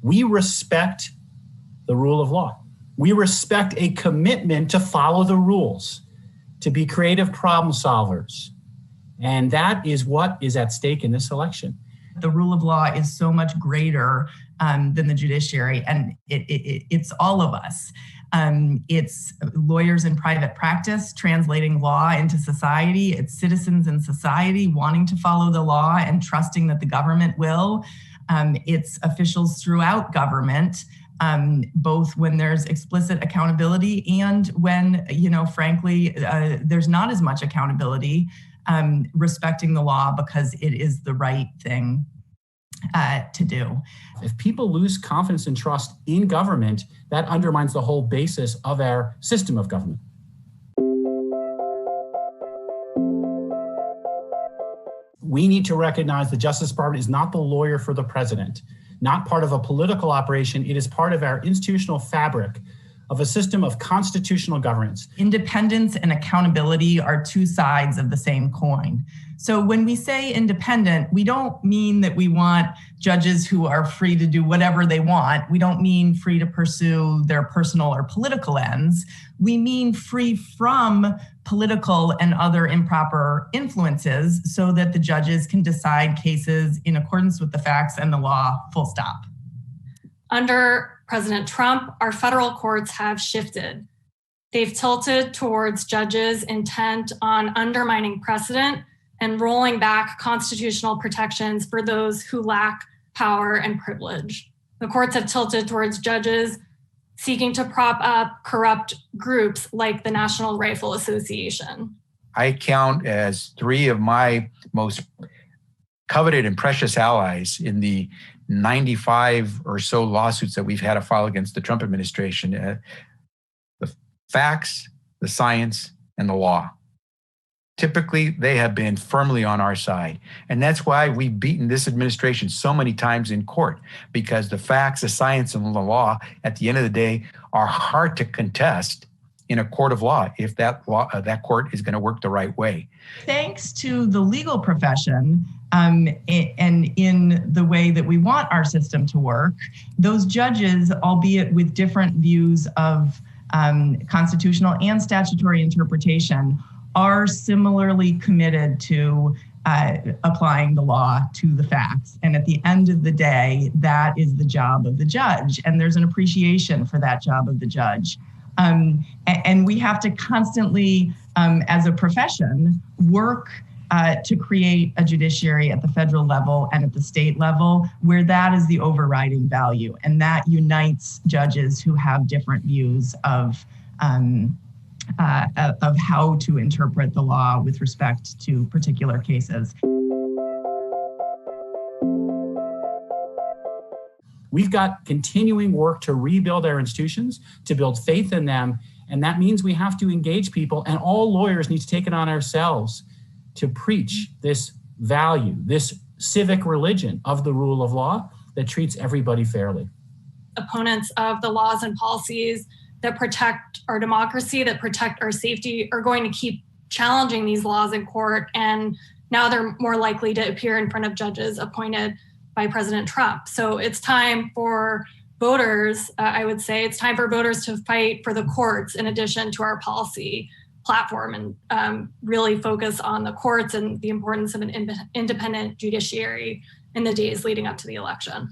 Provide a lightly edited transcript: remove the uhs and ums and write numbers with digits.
We respect the rule of law. We respect a commitment to follow the rules, to be creative problem solvers. And that is what is at stake in this election. The rule of law is so much greater than the judiciary, and it's all of us. It's lawyers in private practice translating law into society. It's citizens in society wanting to follow the law and trusting that the government will. It's officials throughout government, both when there's explicit accountability and when, frankly, there's not as much accountability, respecting the law because it is the right thing to do. If people lose confidence and trust in government, that undermines the whole basis of our system of government. We need to recognize the Justice Department is not the lawyer for the president, not part of a political operation. It is part of our institutional fabric of a system of constitutional governance. Independence and accountability are two sides of the same coin. So when we say independent, we don't mean that we want judges who are free to do whatever they want. We don't mean free to pursue their personal or political ends. We mean free from political and other improper influences so that the judges can decide cases in accordance with the facts and the law, full stop. Under President Trump, our federal courts have shifted. They've tilted towards judges intent on undermining precedent and rolling back constitutional protections for those who lack power and privilege. The courts have tilted towards judges seeking to prop up corrupt groups like the National Rifle Association. I count as three of my most coveted and precious allies in the 95 or so lawsuits that we've had to file against the Trump administration, the facts, the science, and the law. Typically, they have been firmly on our side. And that's why we've beaten this administration so many times in court, because the facts, the science, and the law, at the end of the day, are hard to contest in a court of law if that court is going to work the right way. Thanks to the legal profession, and in the way that we want our system to work, those judges, albeit with different views of constitutional and statutory interpretation, are similarly committed to applying the law to the facts. And at the end of the day, that is the job of the judge. And there's an appreciation for that job of the judge. And we have to constantly, as a profession, work to create a judiciary at the federal level and at the state level where that is the overriding value. And that unites judges who have different views of how to interpret the law with respect to particular cases. We've got continuing work to rebuild our institutions, to build faith in them, and that means we have to engage people, and all lawyers need to take it on ourselves to preach this value, this civic religion of the rule of law that treats everybody fairly. Opponents of the laws and policies that protect our democracy, that protect our safety, are going to keep challenging these laws in court, and now they're more likely to appear in front of judges appointed by President Trump. So it's time for voters, I would say, it's time for voters to fight for the courts in addition to our policy platform, and really focus on the courts and the importance of an independent judiciary in the days leading up to the election.